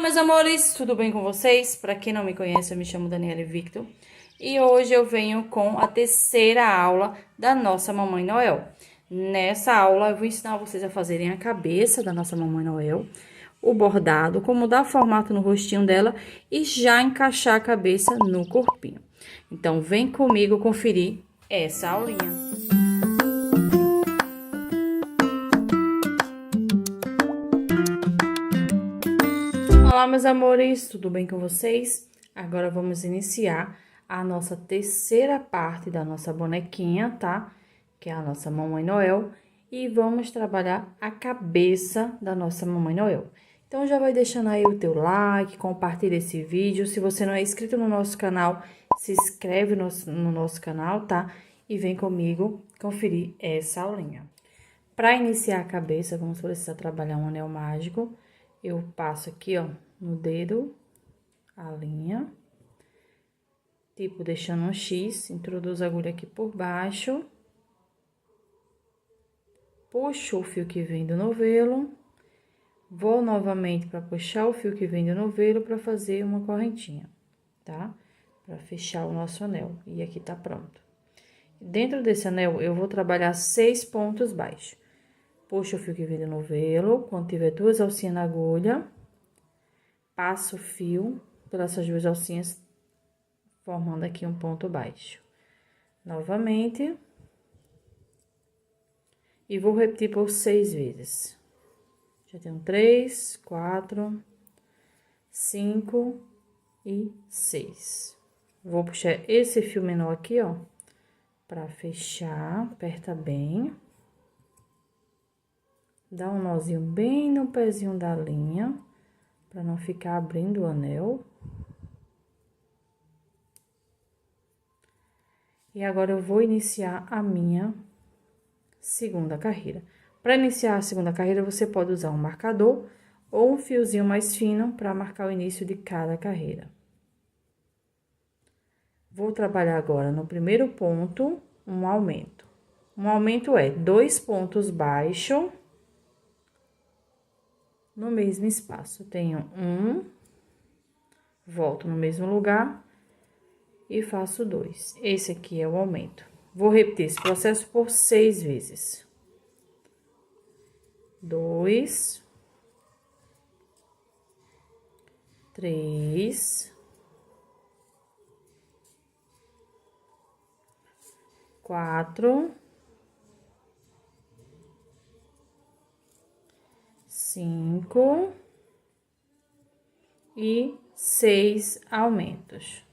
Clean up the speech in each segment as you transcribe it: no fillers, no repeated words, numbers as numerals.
Meus amores, tudo bem com vocês? Para quem não me conhece, eu me chamo Daniele Victor e hoje eu venho com a terceira aula da nossa Mamãe Noel. Nessa aula eu vou ensinar vocês a fazerem a cabeça da nossa Mamãe Noel, o bordado, como dar formato no rostinho dela e já encaixar a cabeça no corpinho. Então vem comigo conferir essa aulinha. Olá, meus amores, tudo bem com vocês? Agora vamos iniciar a nossa terceira parte da nossa bonequinha, tá? Que é a nossa Mamãe Noel. E vamos trabalhar a cabeça da nossa Mamãe Noel. Então, já vai deixando aí o teu like, compartilha esse vídeo. Se você não é inscrito no nosso canal, se inscreve no nosso canal, tá? E vem comigo conferir essa aulinha. Para iniciar a cabeça, vamos precisar trabalhar um anel mágico. Eu passo aqui, ó, no dedo, a linha, tipo, deixando um X, introduzo a agulha aqui por baixo, puxo o fio que vem do novelo, vou novamente para puxar o fio que vem do novelo para fazer uma correntinha, tá? Para fechar o nosso anel, e aqui tá pronto. Dentro desse anel, eu vou trabalhar 6 pontos baixos. Puxo o fio que vem do novelo, quando tiver 2 alcinhas na agulha, passo o fio pelas essas 2 alcinhas, formando aqui um ponto baixo. Novamente. E vou repetir por 6 vezes. Já tenho 3, 4, 5 e 6. Vou puxar esse fio menor aqui, ó, pra fechar, aperta bem. Dá um nozinho bem no pezinho da linha, pra não ficar abrindo o anel. E agora, eu vou iniciar a minha segunda carreira. Para iniciar a segunda carreira, você pode usar um marcador ou um fiozinho mais fino para marcar o início de cada carreira. Vou trabalhar agora no primeiro ponto, um aumento. Um aumento é 2 pontos baixos no mesmo espaço. Tenho um, volto no mesmo lugar e faço 2. Esse aqui é o aumento. Vou repetir esse processo por 6 vezes. 2, 3, 4, 5 e 6 aumentos.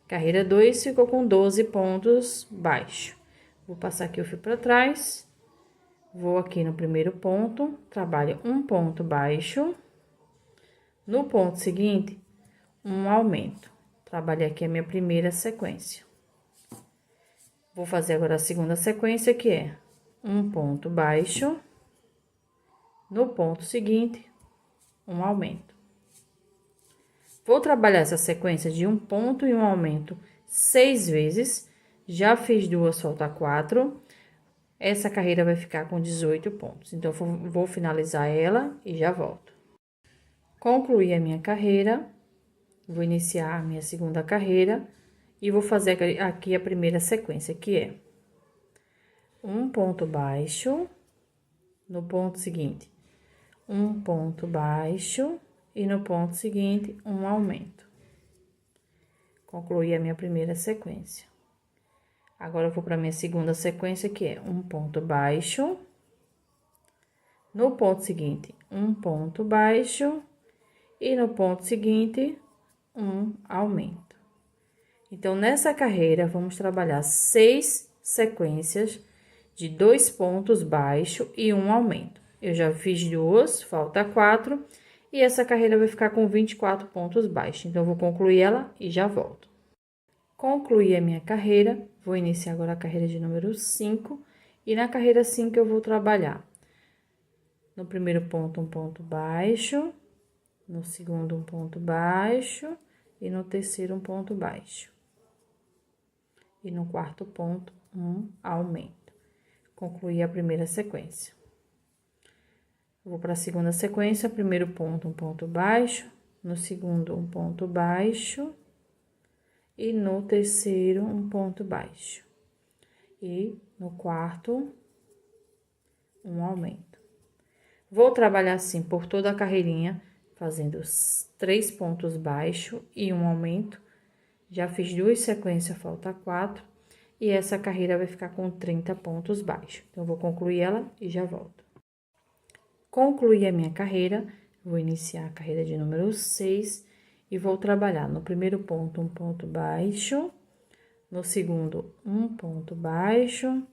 Carreira 2 ficou com 12 pontos baixos. Vou passar aqui o fio para trás. Vou aqui no primeiro ponto, trabalho um ponto baixo. No ponto seguinte, um aumento. Trabalhei aqui a minha primeira sequência. Vou fazer agora a segunda sequência, que é um ponto baixo. No ponto seguinte, um aumento. Vou trabalhar essa sequência de um ponto e um aumento 6 vezes. Já fiz 2, falta 4. Essa carreira vai ficar com 18 pontos. Então, vou finalizar ela e já volto. Concluí a minha carreira. Vou iniciar a minha segunda carreira. E vou fazer aqui a primeira sequência, que é um ponto baixo. No ponto seguinte, um ponto baixo. E no ponto seguinte, um aumento. Concluí a minha primeira sequência. Agora, eu vou para minha segunda sequência, que é um ponto baixo. No ponto seguinte, um ponto baixo. E no ponto seguinte, um aumento. Então, nessa carreira, vamos trabalhar 6 sequências de 2 pontos baixos e um aumento. Eu já fiz 2, falta 4. E essa carreira vai ficar com 24 pontos baixos. Então, eu vou concluir ela e já volto. Concluí a minha carreira, vou iniciar agora a carreira de número 5. E na carreira 5, eu vou trabalhar no primeiro ponto, um ponto baixo. No segundo, um ponto baixo. E no terceiro, um ponto baixo. E no quarto ponto, um aumento. Concluí a primeira sequência. Vou para a segunda sequência, primeiro ponto, um ponto baixo, no segundo, um ponto baixo, e no terceiro, um ponto baixo. E no quarto, um aumento. Vou trabalhar assim por toda a carreirinha, fazendo 3 pontos baixos e um aumento. Já fiz 2 sequências, falta 4. E essa carreira vai ficar com 30 pontos baixos. Então, eu vou concluir ela e já volto. Concluí a minha carreira, vou iniciar a carreira de número 6 e vou trabalhar no primeiro ponto um ponto baixo, no segundo um ponto baixo,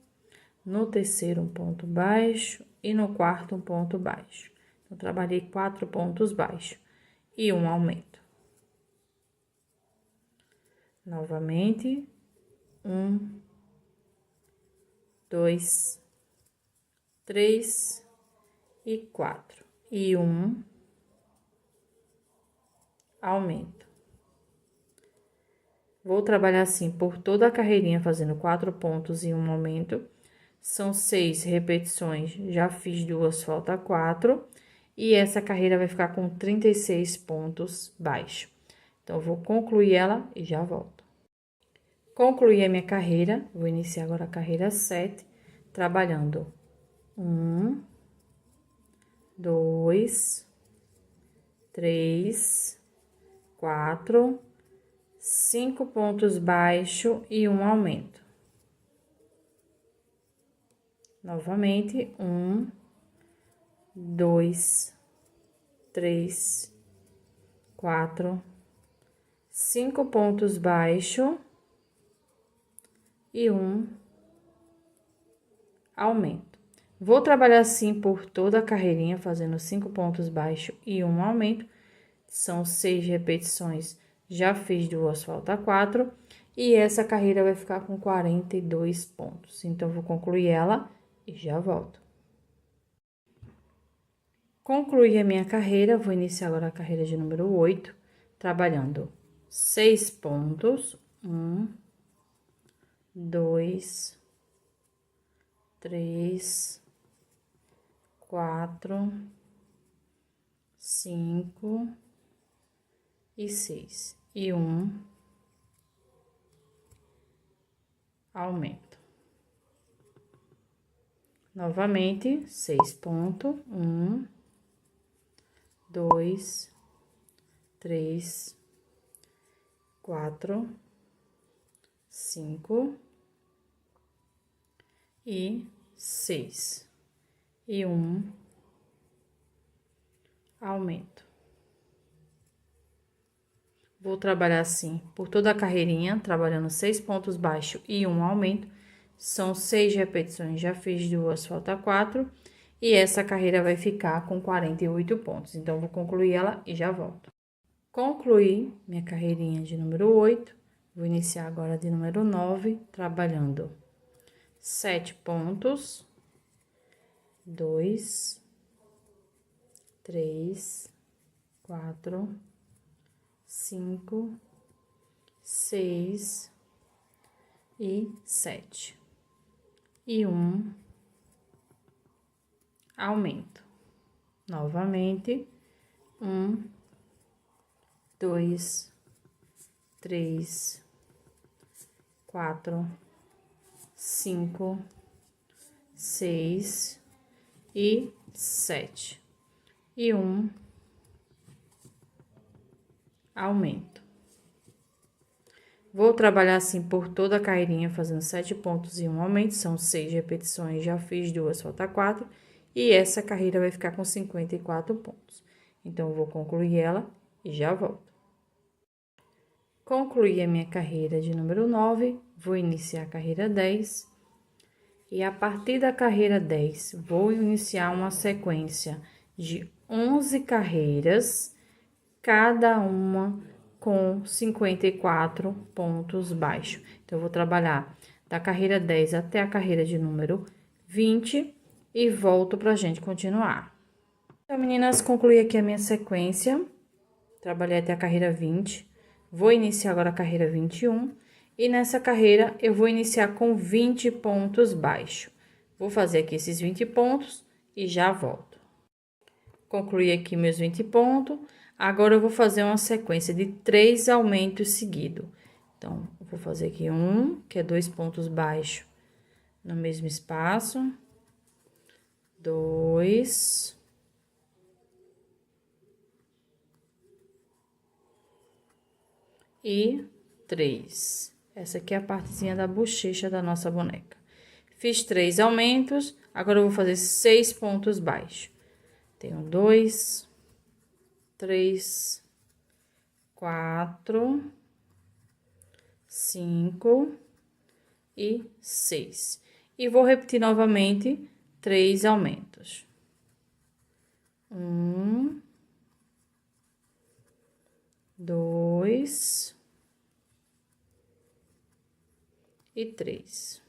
no terceiro um ponto baixo e no quarto um ponto baixo. Então, trabalhei 4 pontos baixos e um aumento. Novamente, 1, 2, 3 e 4 e um aumento. Vou trabalhar assim por toda a carreirinha, fazendo 4 pontos e um aumento. São 6 repetições, já fiz 2, falta 4. E essa carreira vai ficar com 36 pontos baixos. Então, eu vou concluir ela e já volto. Concluí a minha carreira, vou iniciar agora a carreira 7, trabalhando 1, 2, 3, 4, 5 pontos baixos e um aumento. Novamente, 1, 2, 3, 4, 5 pontos baixos e um aumento. Vou trabalhar assim por toda a carreirinha, fazendo 5 pontos baixos e um aumento. São 6 repetições, já fiz 2, falta 4. E essa carreira vai ficar com 42 pontos. Então, vou concluir ela e já volto. Concluí a minha carreira, vou iniciar agora a carreira de número 8, trabalhando 6 pontos, 1, 2, 3, 4, 5 e 6. E um aumento. Novamente, 6 pontos, 1, 2, 3, 4, 5 e 6. E um aumento. Vou trabalhar assim por toda a carreirinha, trabalhando 6 pontos baixos e um aumento. São 6 repetições, já fiz 2, falta 4. E essa carreira vai ficar com 48 pontos. Então, vou concluir ela e já volto. Concluí minha carreirinha de número 8. Vou iniciar agora de número 9, trabalhando 7 pontos. 2, 3, 4, 5, 6 e 7. E um aumento. Novamente, 1, 2, 3, 4, 5, 6 e 7. E um aumento. Vou trabalhar assim por toda a carreirinha, fazendo 7 pontos e um aumento. São 6 repetições, já fiz 2, falta 4. E essa carreira vai ficar com 54 pontos. Então, eu vou concluir ela e já volto. Concluí a minha carreira de número 9, vou iniciar a carreira 10. E a partir da carreira 10, vou iniciar uma sequência de 11 carreiras, cada uma com 54 pontos baixos. Então, eu vou trabalhar da carreira 10 até a carreira de número 20 e volto pra gente continuar. Então, meninas, concluí aqui a minha sequência, trabalhei até a carreira 20, vou iniciar agora a carreira 21, e nessa carreira eu vou iniciar com 20 pontos baixos. Vou fazer aqui esses 20 pontos e já volto. Concluí aqui meus 20 pontos. Agora, eu vou fazer uma sequência de 3 aumentos seguidos. Então, eu vou fazer aqui um, que é 2 pontos baixos no mesmo espaço. 2. E 3. Essa aqui é a partezinha da bochecha da nossa boneca. Fiz 3 aumentos, agora eu vou fazer 6 pontos baixos. Tenho 2, 3, 4, 5 e 6. E vou repetir novamente 3 aumentos. 1, 2 e 3.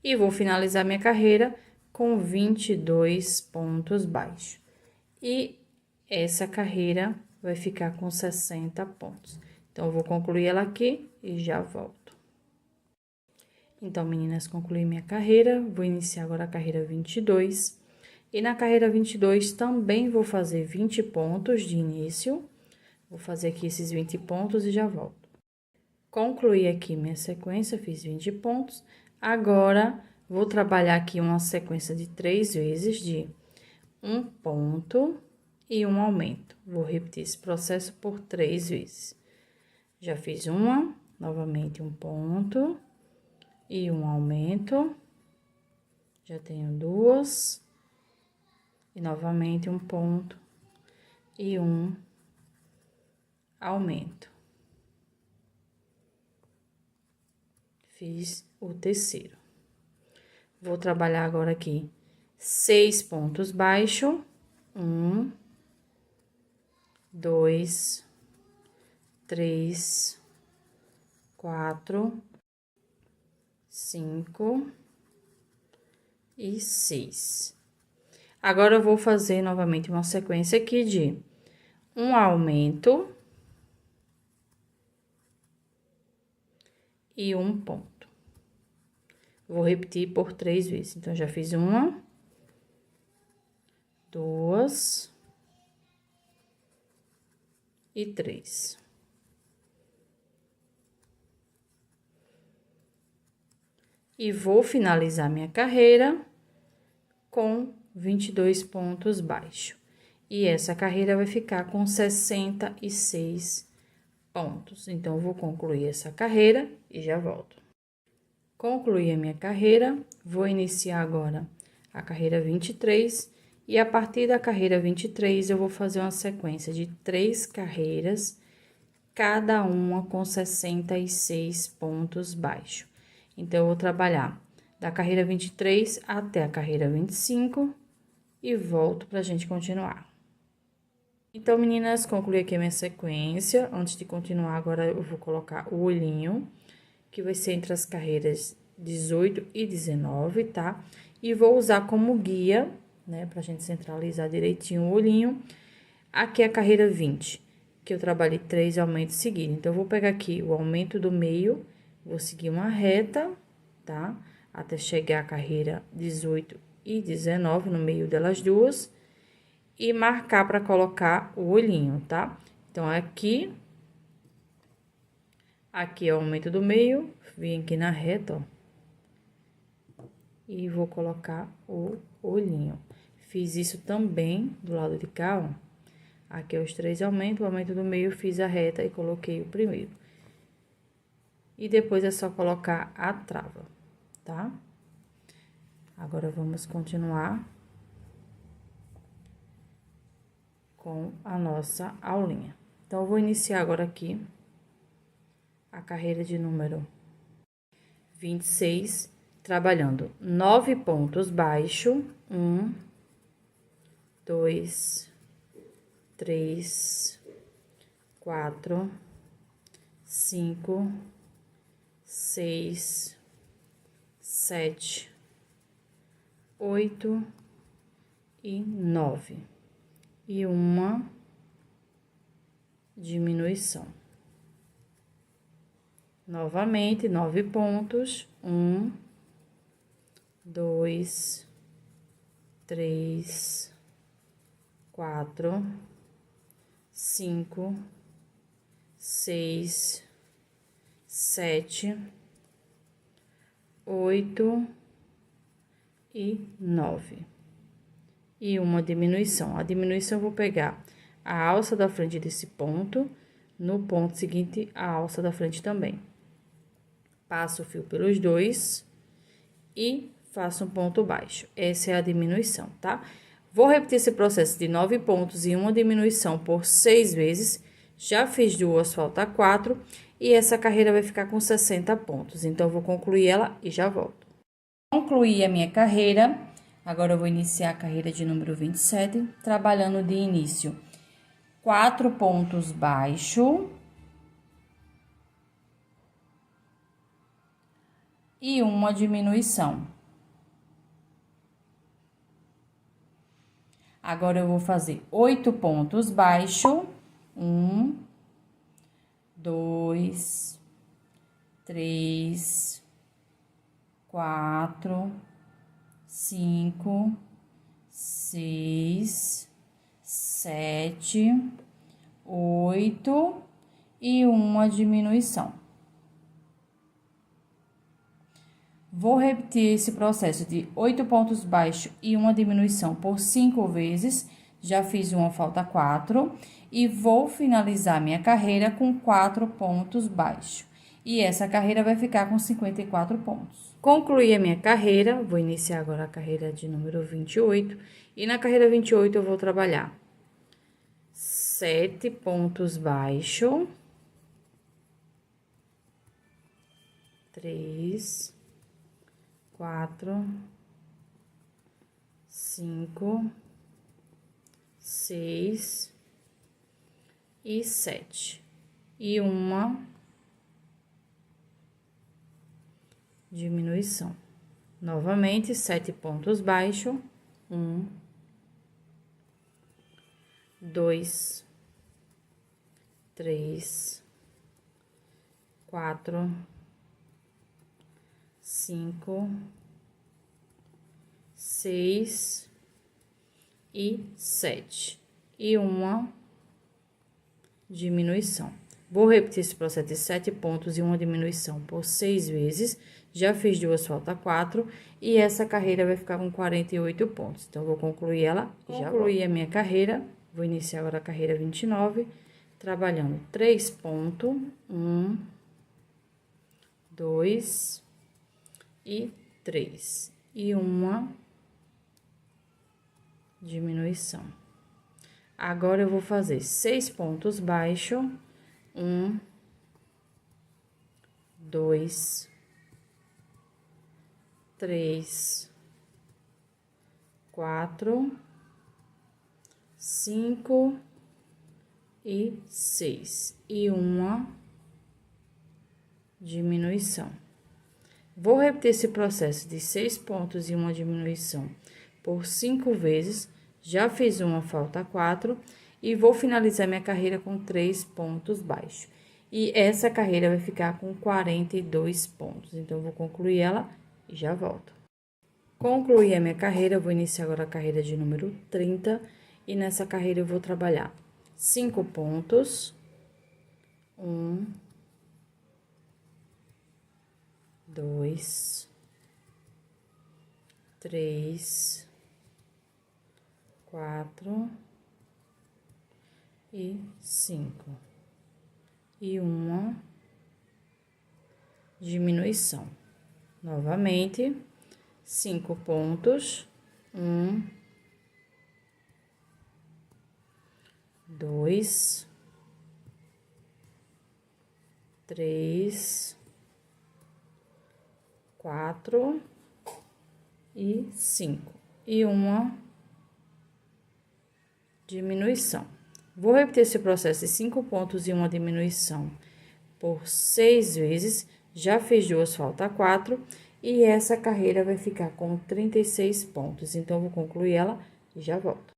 E vou finalizar minha carreira com 22 pontos baixos. E essa carreira vai ficar com 60 pontos. Então, eu vou concluir ela aqui e já volto. Então, meninas, concluí minha carreira. Vou iniciar agora a carreira 22. E na carreira 22 também vou fazer 20 pontos de início. Vou fazer aqui esses 20 pontos e já volto. Concluí aqui minha sequência, fiz 20 pontos. Agora, vou trabalhar aqui uma sequência de 3 vezes de um ponto e um aumento. Vou repetir esse processo por 3 vezes. Já fiz uma, novamente um ponto e um aumento. Já tenho 2. E novamente um ponto e um aumento. Fiz o terceiro. Vou trabalhar agora aqui 6 pontos baixos. 1, 2, 3, 4, 5 e 6. Agora, eu vou fazer novamente uma sequência aqui de um aumento e um ponto. Vou repetir por 3 vezes. Então, já fiz uma, 2 e 3. E vou finalizar minha carreira com 22 pontos baixos. E essa carreira vai ficar com 66 pontos. Então, eu vou concluir essa carreira e já volto. Concluí a minha carreira, vou iniciar agora a carreira 23. E a partir da carreira 23, eu vou fazer uma sequência de 3 carreiras, cada uma com 66 pontos baixos. Então, eu vou trabalhar da carreira 23 até a carreira 25 e volto pra gente continuar. Então, meninas, concluí aqui a minha sequência. Antes de continuar, agora eu vou colocar o olhinho, que vai ser entre as carreiras 18 e 19, tá? E vou usar como guia, né, pra gente centralizar direitinho o olhinho. Aqui é a carreira 20, que eu trabalhei 3 aumentos seguidos. Então, eu vou pegar aqui o aumento do meio, vou seguir uma reta, tá? Até chegar a carreira 18 e 19, no meio delas duas, e marcar para colocar o olhinho, tá? Então, aqui é o aumento do meio, vim aqui na reta, ó. E vou colocar o olhinho. Fiz isso também do lado de cá, ó. Aqui é os 3 aumentos, o aumento do meio, fiz a reta e coloquei o primeiro. E depois é só colocar a trava, tá? Agora, vamos continuar com a nossa aulinha. Então, eu vou iniciar agora aqui a carreira de número 26, trabalhando 9 pontos baixos. 1, 2, 3, 4, 5, 6, 7, 8 e 9. E uma diminuição. Novamente, 9 pontos. 1, 2, 3, 4, 5, 6, 7, 8 e 9. E uma diminuição. A diminuição eu vou pegar a alça da frente desse ponto, no ponto seguinte, a alça da frente também. Passo o fio pelos dois e faço um ponto baixo. Essa é a diminuição, tá? Vou repetir esse processo de 9 pontos e uma diminuição por 6 vezes. Já fiz duas, falta 4. E essa carreira vai ficar com 60 pontos. Então, eu vou concluir ela e já volto. Concluí a minha carreira. Agora, eu vou iniciar a carreira de número 27, trabalhando de início 4 pontos baixo e uma diminuição. Agora, eu vou fazer 8 pontos baixo, 1, 2, 3, 4, 5, 6, 7, 8 e uma diminuição. Vou repetir esse processo de 8 pontos baixos e uma diminuição por 5 vezes. Já fiz uma, falta 4. E vou finalizar minha carreira com 4 pontos baixos. E essa carreira vai ficar com 54 pontos. Concluí a minha carreira, vou iniciar agora a carreira de número 28. E na carreira 28 eu vou trabalhar 7 pontos baixos. 3, 4, 5, 6 e 7. E uma diminuição. Novamente, 7 pontos baixos. 1, 2, 3, 4, 5, 6 e 7. E uma diminuição. Vou repetir esse processo de 7 pontos e uma diminuição por 6 vezes. Já fiz duas, falta 4. E essa carreira vai ficar com 48 pontos. Então, vou concluir ela e já concluí a minha carreira. Vou iniciar agora a carreira 29, trabalhando 3 pontos. 1, 2 e 3. E uma diminuição. Agora, eu vou fazer 6 pontos baixos. 1, 2, 3, 4, 5 e 6. E uma diminuição. Vou repetir esse processo de 6 pontos e uma diminuição por 5 vezes. Já fiz uma, falta 4. E vou finalizar minha carreira com 3 pontos baixos. E essa carreira vai ficar com 42 pontos. Então, eu vou concluir ela e já volto. Concluí a minha carreira, vou iniciar agora a carreira de número 30. E nessa carreira eu vou trabalhar 5 pontos. 1, 2, 3, 4 e 5. E uma diminuição. Novamente, 5 pontos. 1, 2, 3, 4 e 5. E uma diminuição. Vou repetir esse processo de 5 pontos e uma diminuição por 6 vezes. Já fiz duas, falta 4. E essa carreira vai ficar com 36 pontos. Então, eu vou concluir ela e já volto.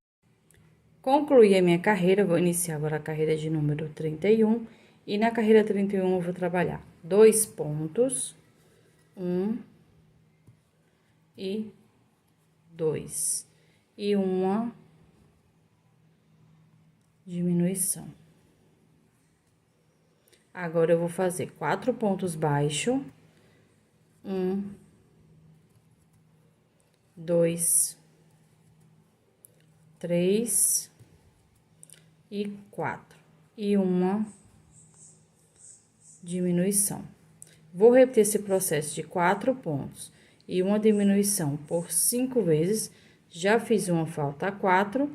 Concluí a minha carreira, vou iniciar agora a carreira de número 31. E na carreira 31, eu vou trabalhar 2 pontos. 1 e 2. E uma diminuição. Agora, eu vou fazer 4 pontos baixos. 1, 2, 3 e 4. E uma diminuição. Vou repetir esse processo de 4 pontos e uma diminuição por 5 vezes. Já fiz uma, falta 4.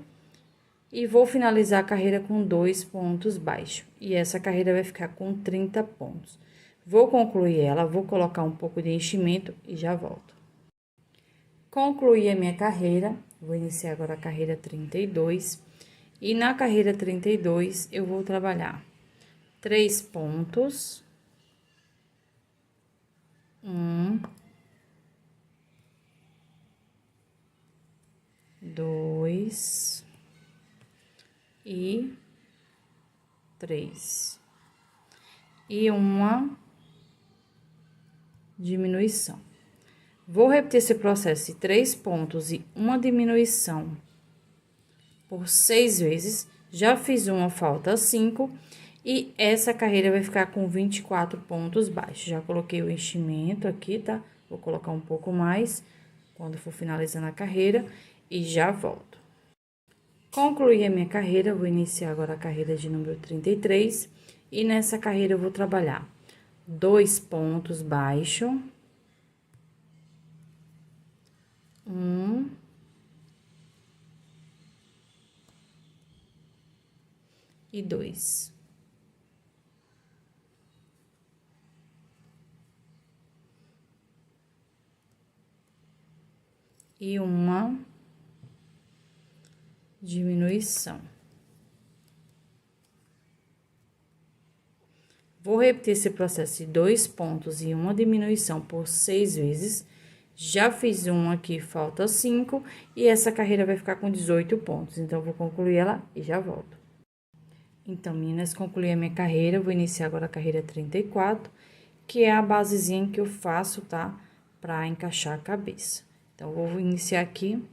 E vou finalizar a carreira com 2 pontos baixos. E essa carreira vai ficar com 30 pontos. Vou concluir ela, vou colocar um pouco de enchimento e já volto. Concluí a minha carreira, vou iniciar agora a carreira 32. E na carreira 32, eu vou trabalhar 3 pontos. 1, 2 e 3. E uma diminuição. Vou repetir esse processo de 3 pontos e uma diminuição por 6 vezes. Já fiz uma, falta 5. E essa carreira vai ficar com 24 pontos baixos. Já coloquei o enchimento aqui, tá? Vou colocar um pouco mais quando for finalizando a carreira e já volto. Concluí a minha carreira, vou iniciar agora a carreira de número 33. E nessa carreira eu vou trabalhar 2 pontos baixos. 1 e 2. E uma diminuição. Vou repetir esse processo de 2 pontos e uma diminuição por 6 vezes. Já fiz uma aqui, falta 5, e essa carreira vai ficar com 18 pontos. Então, vou concluir ela e já volto. Então, meninas, concluí a minha carreira, vou iniciar agora a carreira 34, que é a basezinha que eu faço, tá? Pra encaixar a cabeça. Então, vou iniciar aqui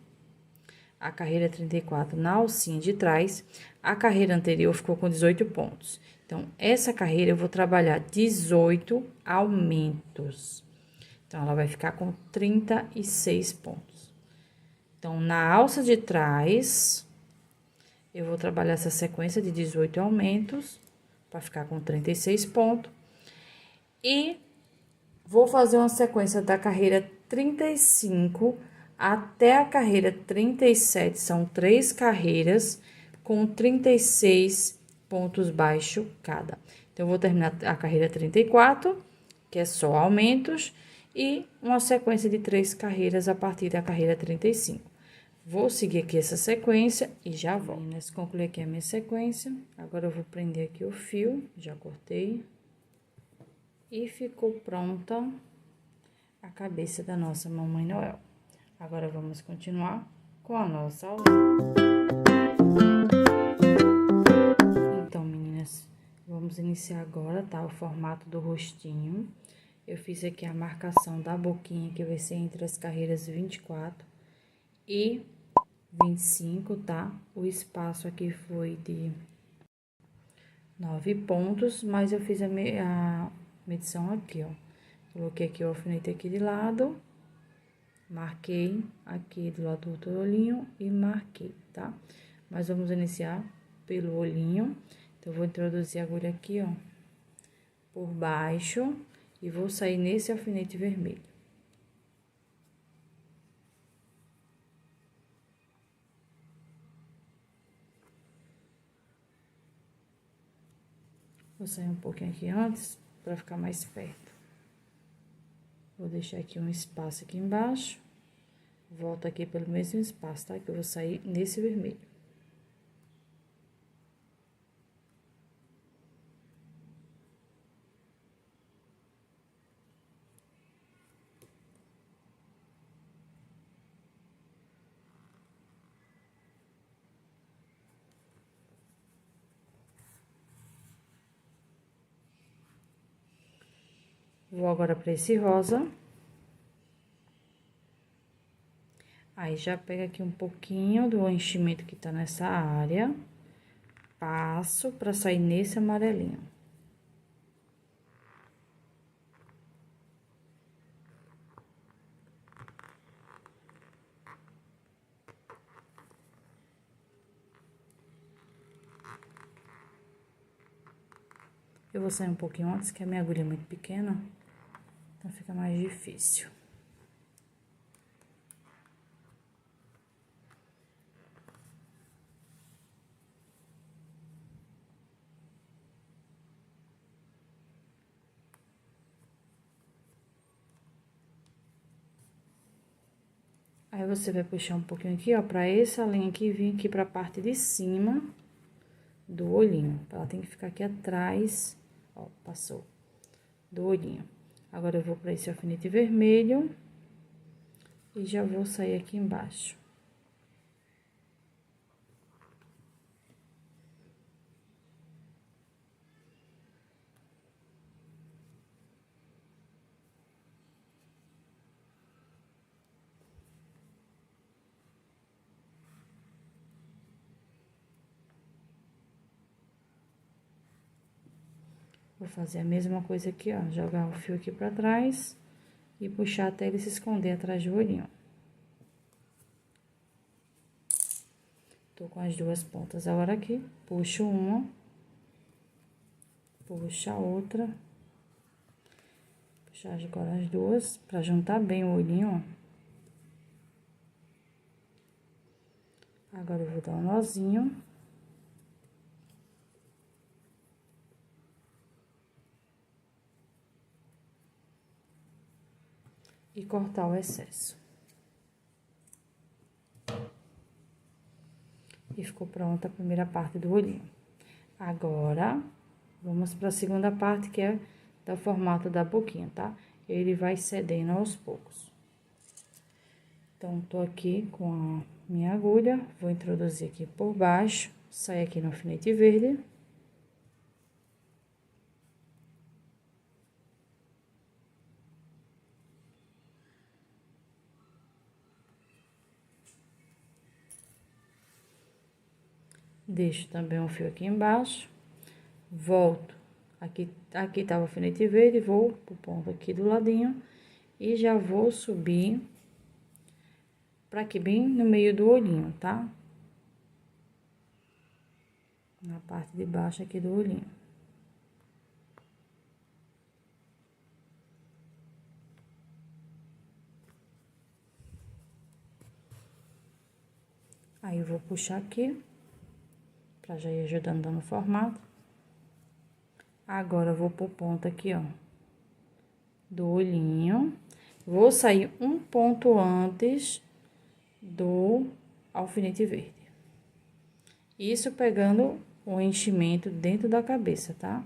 a carreira 34 na alcinha de trás. A carreira anterior ficou com 18 pontos. Então, essa carreira eu vou trabalhar 18 aumentos. Então, ela vai ficar com 36 pontos. Então, na alça de trás, eu vou trabalhar essa sequência de 18 aumentos, para ficar com 36 pontos. E vou fazer uma sequência da carreira 35 até a carreira 37, são 3 carreiras com 36 pontos baixos cada. Então, eu vou terminar a carreira 34, que é só aumentos, e uma sequência de 3 carreiras a partir da carreira 35. Vou seguir aqui essa sequência e já volto. Meninas, concluí aqui a minha sequência. Agora, eu vou prender aqui o fio, já cortei. E ficou pronta a cabeça da nossa Mamãe Noel. Agora, vamos continuar com a nossa aula. Então, meninas, vamos iniciar agora, tá? O formato do rostinho. Eu fiz aqui a marcação da boquinha, que vai ser entre as carreiras 24 e 25, tá? O espaço aqui foi de 9 pontos, mas eu fiz a medição aqui, ó. Coloquei aqui o alfinete aqui de lado, marquei aqui do lado do outro olhinho e marquei, tá? Mas vamos iniciar pelo olhinho. Então, eu vou introduzir a agulha aqui, ó, por baixo e vou sair nesse alfinete vermelho. Vou sair um pouquinho aqui antes, para ficar mais perto. Vou deixar aqui um espaço aqui embaixo. Volto aqui pelo mesmo espaço, tá? Que eu vou sair nesse vermelho. Vou agora para esse rosa. Aí, já pega aqui um pouquinho do enchimento que tá nessa área, passo pra sair nesse amarelinho. Eu vou sair um pouquinho antes, que a minha agulha é muito pequena, então fica mais difícil. Aí, você vai puxar um pouquinho aqui, ó, pra essa linha aqui vir aqui pra parte de cima do olhinho. Ela tem que ficar aqui atrás, ó, passou, do olhinho. Agora, eu vou pra esse alfinete vermelho e já vou sair aqui embaixo. Vou fazer a mesma coisa aqui, ó, jogar o fio aqui pra trás e puxar até ele se esconder atrás do olhinho. Tô com as duas pontas agora aqui, puxo uma, puxo a outra, puxar agora as duas, pra juntar bem o olhinho, ó. Agora, eu vou dar um nozinho. E cortar o excesso. E ficou pronta a primeira parte do olhinho. Agora, vamos para a segunda parte, que é do formato da boquinha, tá? Ele vai cedendo aos poucos. Então, tô aqui com a minha agulha, vou introduzir aqui por baixo, sair aqui no alfinete verde. Deixo também um fio aqui embaixo, volto, aqui tá o alfinete verde, vou pro ponto aqui do ladinho e já vou subir pra aqui bem no meio do olhinho, tá? Na parte de baixo aqui do olhinho. Aí, eu vou puxar aqui, pra já ir ajudando dando formato. Agora, eu vou pro ponto aqui, ó, do olhinho. Vou sair um ponto antes do alfinete verde. Isso pegando o enchimento dentro da cabeça, tá?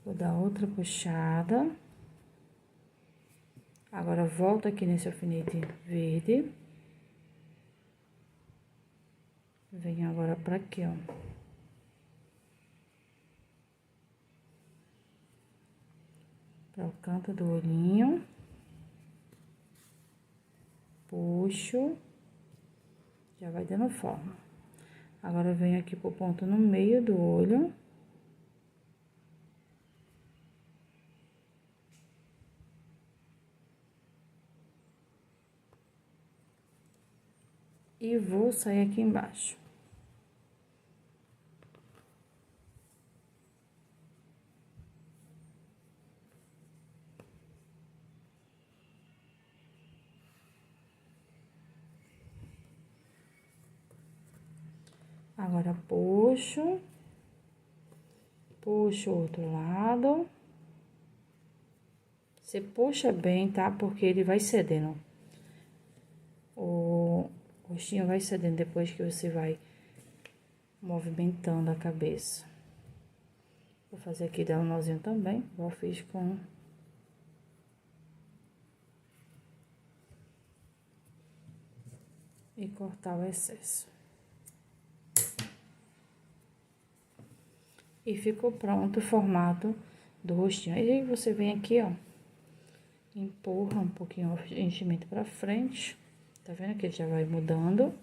Vou dar outra puxada. Agora, volto aqui nesse alfinete verde. Venho agora pra aqui, ó. Para o canto do olhinho. Puxo. Já vai dando forma. Agora, eu venho aqui pro ponto no meio do olho. E vou sair aqui embaixo. Agora, puxo. Puxo o outro lado. Você puxa bem, tá? Porque ele vai cedendo. O rostinho vai cedendo depois que você vai movimentando a cabeça. Vou fazer aqui dar um nozinho também, igual fiz com... E cortar o excesso. E ficou pronto o formato do rostinho. Aí você vem aqui, ó, empurra um pouquinho o enchimento pra frente. Tá vendo que ele já vai mudando?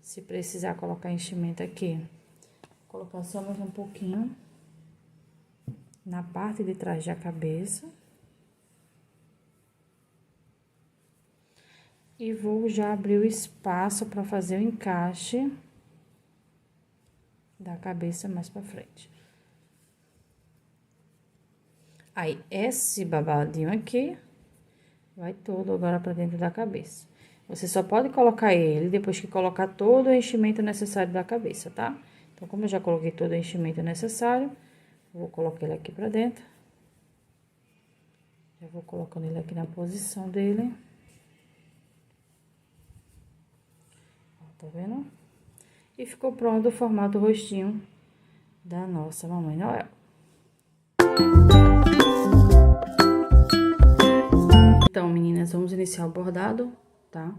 Se precisar colocar enchimento aqui, vou colocar só mais um pouquinho na parte de trás da cabeça. E vou já abrir o espaço para fazer o encaixe da cabeça mais pra frente. Aí, esse babadinho aqui vai todo agora pra dentro da cabeça. Você só pode colocar ele depois que colocar todo o enchimento necessário da cabeça, tá? Então, como eu já coloquei todo o enchimento necessário, vou colocar ele aqui pra dentro. Já vou colocando ele aqui na posição dele. Ó, tá vendo? E ficou pronto o formato do rostinho da nossa Mamãe Noel. Então, meninas, vamos iniciar o bordado, tá?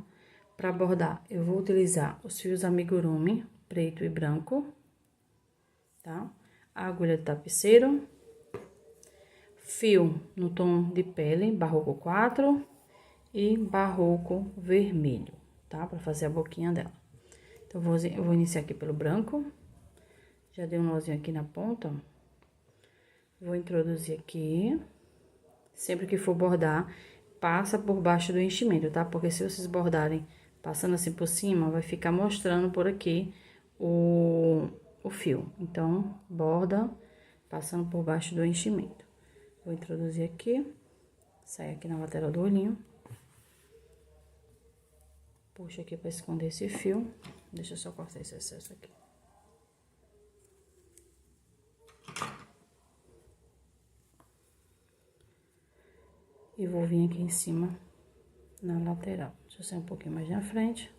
Para bordar, eu vou utilizar os fios amigurumi, preto e branco, tá? A agulha de tapeceiro, fio no tom de pele, barroco 4 e barroco vermelho, tá? Para fazer a boquinha dela. Então, eu vou iniciar aqui pelo branco. Já dei um nozinho aqui na ponta. Vou introduzir aqui. Sempre que for bordar, passa por baixo do enchimento, tá? Porque se vocês bordarem passando assim por cima, vai ficar mostrando por aqui o fio. Então, borda passando por baixo do enchimento. Vou introduzir aqui, sai aqui na lateral do olhinho. Puxa aqui pra esconder esse fio. Deixa eu só cortar esse excesso aqui. E vou vir aqui em cima, na lateral. Deixa eu sair um pouquinho mais na frente.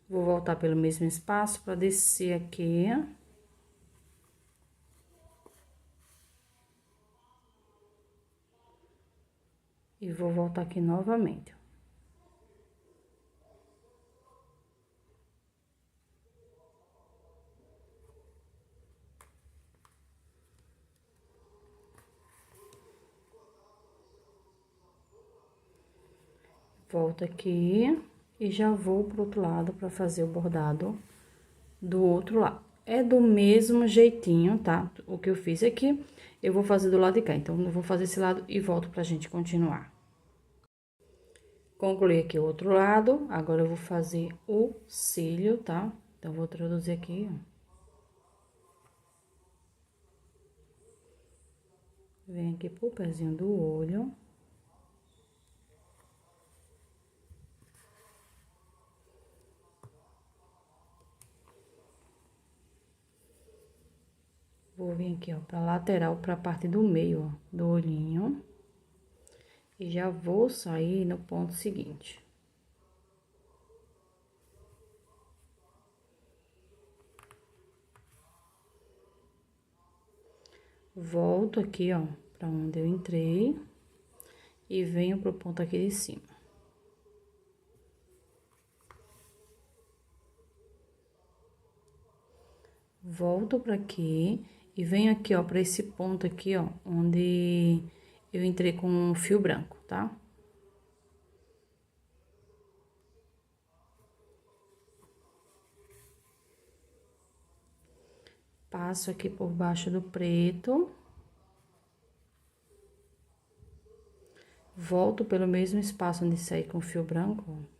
Vou voltar pelo mesmo espaço para descer aqui. E vou voltar aqui novamente. Volto aqui e já vou pro outro lado para fazer o bordado do outro lado. É do mesmo jeitinho, tá? O que eu fiz aqui, eu vou fazer do lado de cá. Então, eu vou fazer esse lado e volto pra gente continuar. Concluí aqui o outro lado, agora eu vou fazer o cílio, tá? Então, vou introduzir aqui, ó. Vem aqui pro pezinho do olho. Vou vir aqui, ó, pra lateral, pra parte do meio, ó, do olhinho. E já vou sair no ponto seguinte. Volto aqui, ó, pra onde eu entrei. E venho pro ponto aqui de cima. Volto pra aqui e venho aqui, ó, pra esse ponto aqui, ó, onde eu entrei com um fio branco, tá? Passo aqui por baixo do preto. Volto pelo mesmo espaço onde saí com o fio branco, ó.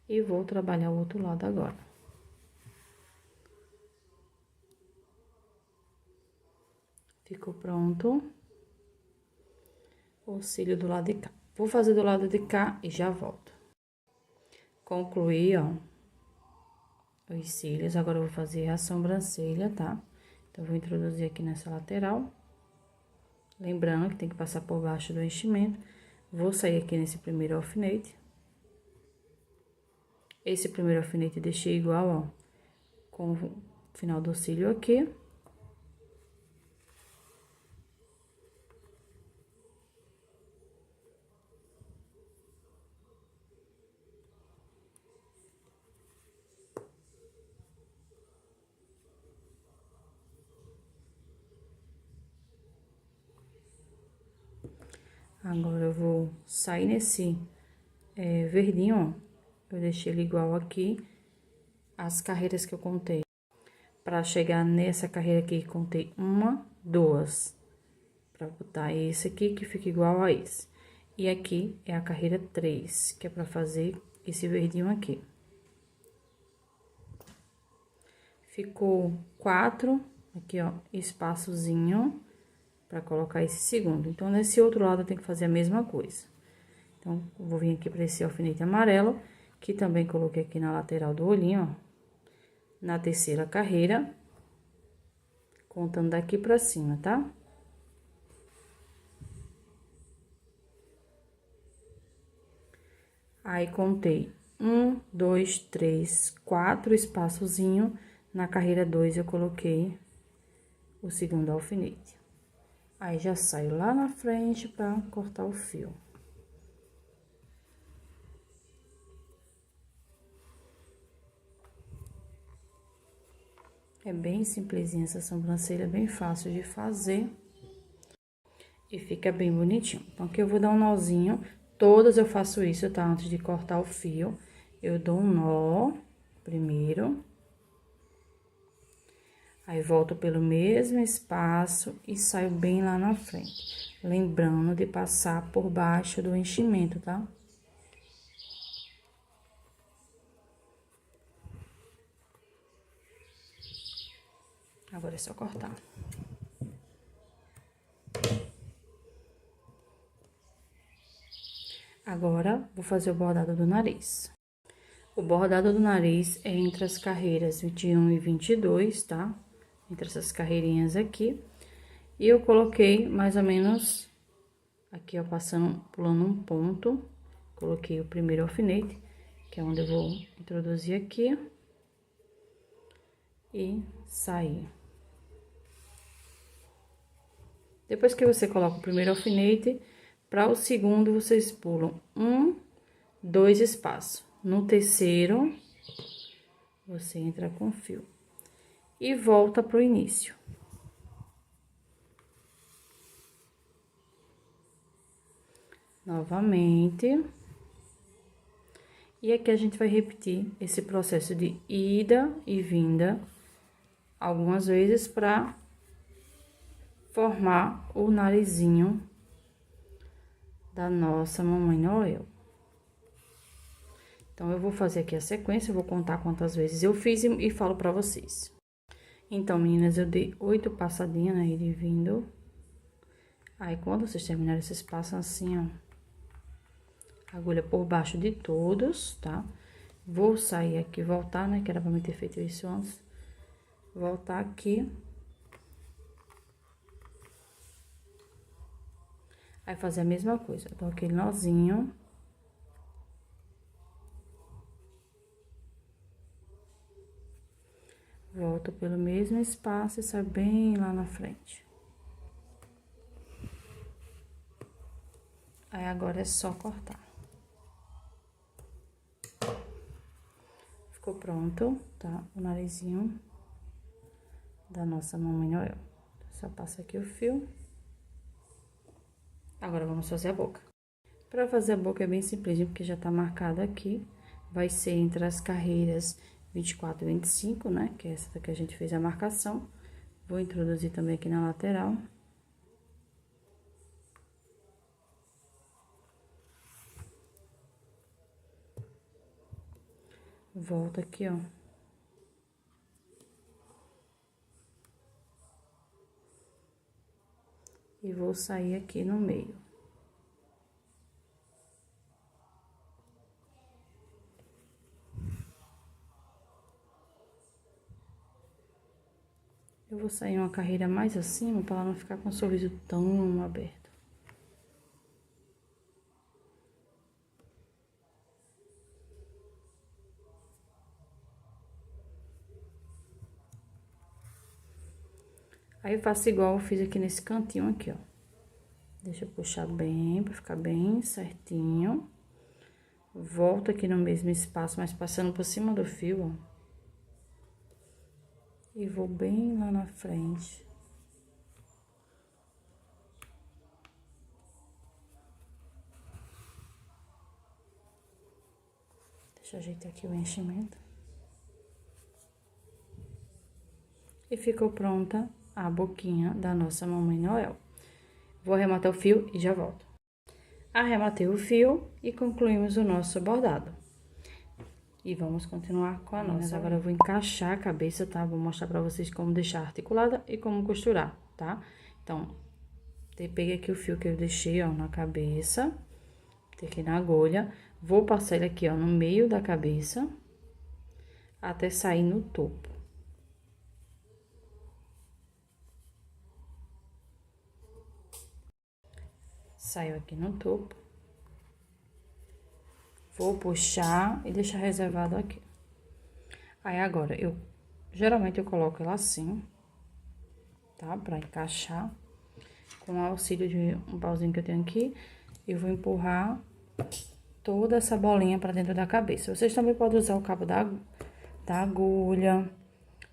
E vou trabalhar o outro lado agora. Ficou pronto o cílio do lado de cá. Vou fazer do lado de cá e já volto. Concluí, ó, os cílios. Agora, eu vou fazer a sobrancelha, tá? Então, vou introduzir aqui nessa lateral. Lembrando que tem que passar por baixo do enchimento. Vou sair aqui nesse primeiro alfinete. Esse primeiro alfinete deixei igual, ó, com o final do cílio aqui. Agora, eu vou sair nesse verdinho, ó. Eu deixei ele igual aqui, as carreiras que eu contei. Pra chegar nessa carreira aqui, contei 1, 2. Pra botar esse aqui, que fica igual a esse. E aqui é a carreira 3, que é pra fazer esse verdinho aqui. Ficou 4, aqui, ó, espaçozinho pra colocar esse segundo. Então, nesse outro lado, eu tenho que fazer a mesma coisa. Então, eu vou vir aqui pra esse alfinete amarelo, que também coloquei aqui na lateral do olhinho, ó. Na terceira carreira, contando daqui pra cima, tá? Aí, contei 1, 2, 3, 4 espaçozinho. Na carreira 2, eu coloquei o segundo alfinete. Aí, já saio lá na frente pra cortar o fio. É bem simplesinha essa sobrancelha, bem fácil de fazer. E fica bem bonitinho. Então, aqui eu vou dar um nozinho. Todas eu faço isso, tá? Antes de cortar o fio, eu dou um nó primeiro. Aí, volto pelo mesmo espaço e saio bem lá na frente. Lembrando de passar por baixo do enchimento, tá? Agora é só cortar. Agora, vou fazer o bordado do nariz. O bordado do nariz é entre as carreiras 21 e 22, tá? Entre essas carreirinhas aqui. E eu coloquei mais ou menos aqui, ó, passando, pulando um ponto. Coloquei o primeiro alfinete, que é onde eu vou introduzir aqui. E sair. Depois que você coloca o primeiro alfinete, para o segundo, vocês pulam 1, 2 espaços. No terceiro, você entra com fio. E volta pro início. Novamente. E aqui a gente vai repetir esse processo de ida e vinda algumas vezes para formar o narizinho da nossa Mamãe Noel. Então, eu vou fazer aqui a sequência, eu vou contar quantas vezes eu fiz e falo pra vocês. Então, meninas, eu dei 8 passadinhas, né, ida e vindo. Aí, quando vocês terminarem, vocês passam assim, ó, agulha por baixo de todos, tá? Vou sair aqui, voltar, né, que era pra me ter feito isso antes. Voltar aqui. Aí, fazer a mesma coisa, eu dou aquele nozinho. Volto pelo mesmo espaço e saio bem lá na frente. Aí, agora é só cortar. Ficou pronto, tá? O narizinho da nossa Mamãe Noel. Só passa aqui o fio. Agora, vamos fazer a boca. Pra fazer a boca é bem simples, porque já tá marcado aqui. Vai ser entre as carreiras 24 e 25, né? Que é essa daqui que a gente fez a marcação. Vou introduzir também aqui na lateral. Volta aqui, ó. E vou sair aqui no meio. Eu vou sair uma carreira mais acima, para ela não ficar com o sorriso tão aberto. Aí, eu faço igual eu fiz aqui nesse cantinho aqui, ó. Deixa eu puxar bem, pra ficar bem certinho. Volto aqui no mesmo espaço, mas passando por cima do fio, ó. E vou bem lá na frente. Deixa eu ajeitar aqui o enchimento. E ficou pronta a boquinha da nossa Mamãe Noel. Vou arrematar o fio e já volto. Arrematei o fio e concluímos o nosso bordado. E vamos continuar com a nossa. Agora eu vou encaixar a cabeça, tá? Vou mostrar pra vocês como deixar articulada e como costurar, tá? Então, peguei aqui o fio que eu deixei, ó, na cabeça. Aqui na agulha. Vou passar ele aqui, ó, no meio da cabeça. Até sair no topo. Saiu aqui no topo. Vou puxar e deixar reservado aqui. Aí, agora, geralmente eu coloco ela assim, tá? Pra encaixar. Com o auxílio de um pauzinho que eu tenho aqui, eu vou empurrar toda essa bolinha pra dentro da cabeça. Vocês também podem usar o cabo da agulha,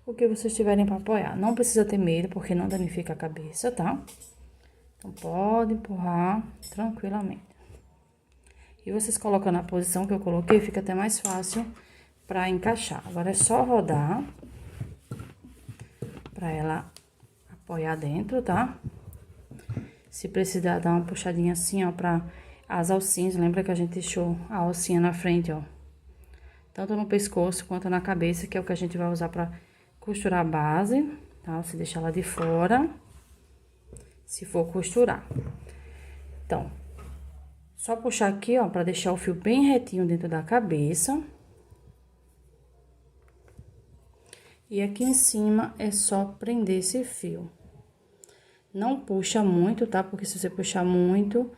o que vocês tiverem pra apoiar. Não precisa ter medo, porque não danifica a cabeça, tá? Então, pode empurrar tranquilamente. E vocês colocando na posição que eu coloquei, fica até mais fácil pra encaixar. Agora, é só rodar pra ela apoiar dentro, tá? Se precisar dar uma puxadinha assim, ó, pra as alcinhas. Lembra que a gente deixou a alcinha na frente, ó. Tanto no pescoço quanto na cabeça, que é o que a gente vai usar pra costurar a base, tá? Você deixa ela de fora, se for costurar. Então, só puxar aqui, ó, pra deixar o fio bem retinho dentro da cabeça. E aqui em cima é só prender esse fio. Não puxa muito, tá? Porque se você puxar muito,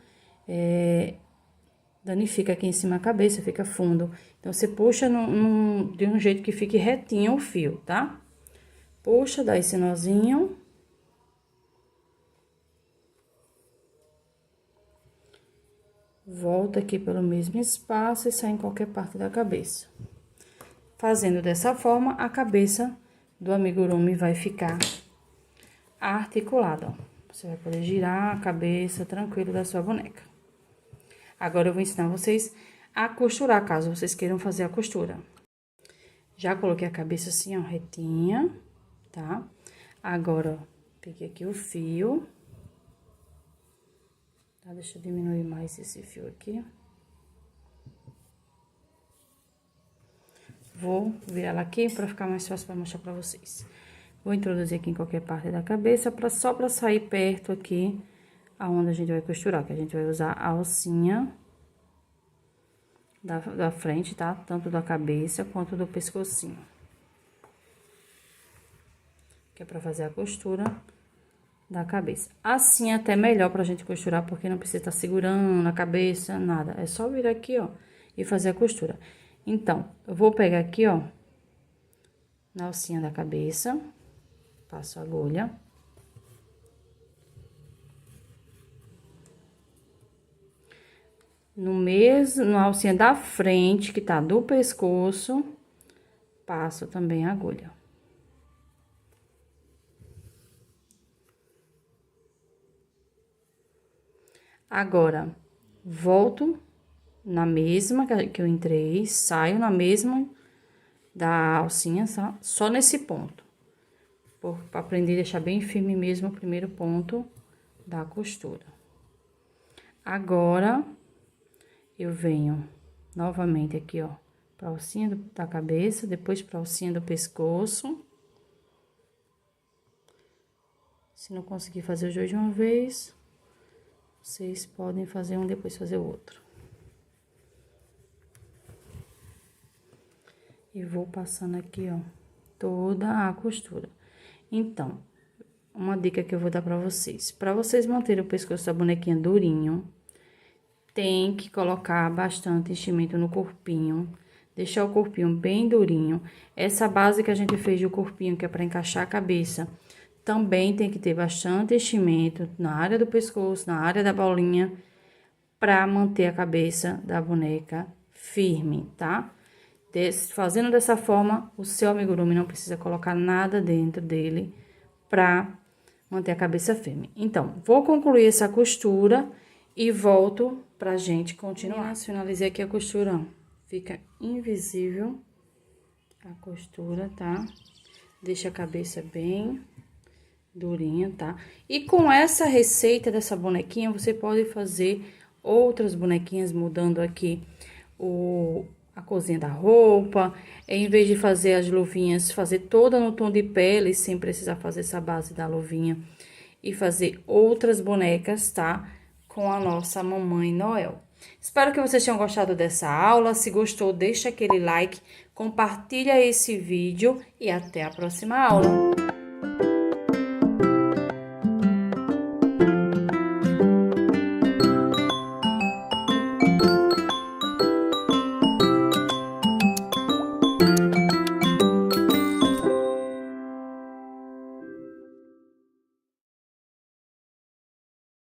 danifica aqui em cima a cabeça, fica fundo. Então, você puxa de um jeito que fique retinho o fio, tá? Puxa, dá esse nozinho. Volta aqui pelo mesmo espaço e sai em qualquer parte da cabeça. Fazendo dessa forma, a cabeça do amigurumi vai ficar articulada, ó. Você vai poder girar a cabeça tranquilo da sua boneca. Agora, eu vou ensinar vocês a costurar, caso vocês queiram fazer a costura. Já coloquei a cabeça assim, ó, retinha, tá? Agora, ó, peguei aqui o fio. Tá? Deixa eu diminuir mais esse fio aqui. Vou virar ela aqui pra ficar mais fácil pra mostrar pra vocês. Vou introduzir aqui em qualquer parte da cabeça, só pra sair perto aqui, aonde a gente vai costurar, que a gente vai usar a alcinha da frente, tá? Tanto da cabeça quanto do pescocinho. Que é pra fazer a costura da cabeça. Assim é até melhor pra gente costurar, porque não precisa estar segurando a cabeça, nada. É só vir aqui, ó, e fazer a costura. Então, eu vou pegar aqui, ó, na alcinha da cabeça, passo a agulha. Na alcinha da frente, que tá do pescoço, passo também a agulha. Agora, volto na mesma que eu entrei, saio na mesma da alcinha, só nesse ponto. Pra aprender a deixar bem firme mesmo o primeiro ponto da costura. Agora, eu venho novamente aqui, ó, pra alcinha da cabeça, depois pra alcinha do pescoço. Se não conseguir fazer os dois de uma vez, vocês podem fazer um, depois fazer o outro. E vou passando aqui, ó, toda a costura. Então, uma dica que eu vou dar pra vocês. Pra vocês manterem o pescoço da bonequinha durinho, tem que colocar bastante enchimento no corpinho. Deixar o corpinho bem durinho. Essa base que a gente fez do corpinho, que é pra encaixar a cabeça, também tem que ter bastante enchimento na área do pescoço, na área da bolinha, pra manter a cabeça da boneca firme, tá? Fazendo dessa forma, o seu amigurumi não precisa colocar nada dentro dele pra manter a cabeça firme. Então, vou concluir essa costura e volto pra gente continuar. Finalizei aqui a costura fica invisível a costura, tá? Deixa a cabeça bem durinha, tá? E com essa receita dessa bonequinha, você pode fazer outras bonequinhas mudando aqui a corzinha da roupa. Em vez de fazer as luvinhas, fazer toda no tom de pele, sem precisar fazer essa base da luvinha. E fazer outras bonecas, tá? Com a nossa Mamãe Noel. Espero que vocês tenham gostado dessa aula. Se gostou, deixa aquele like, compartilha esse vídeo e até a próxima aula.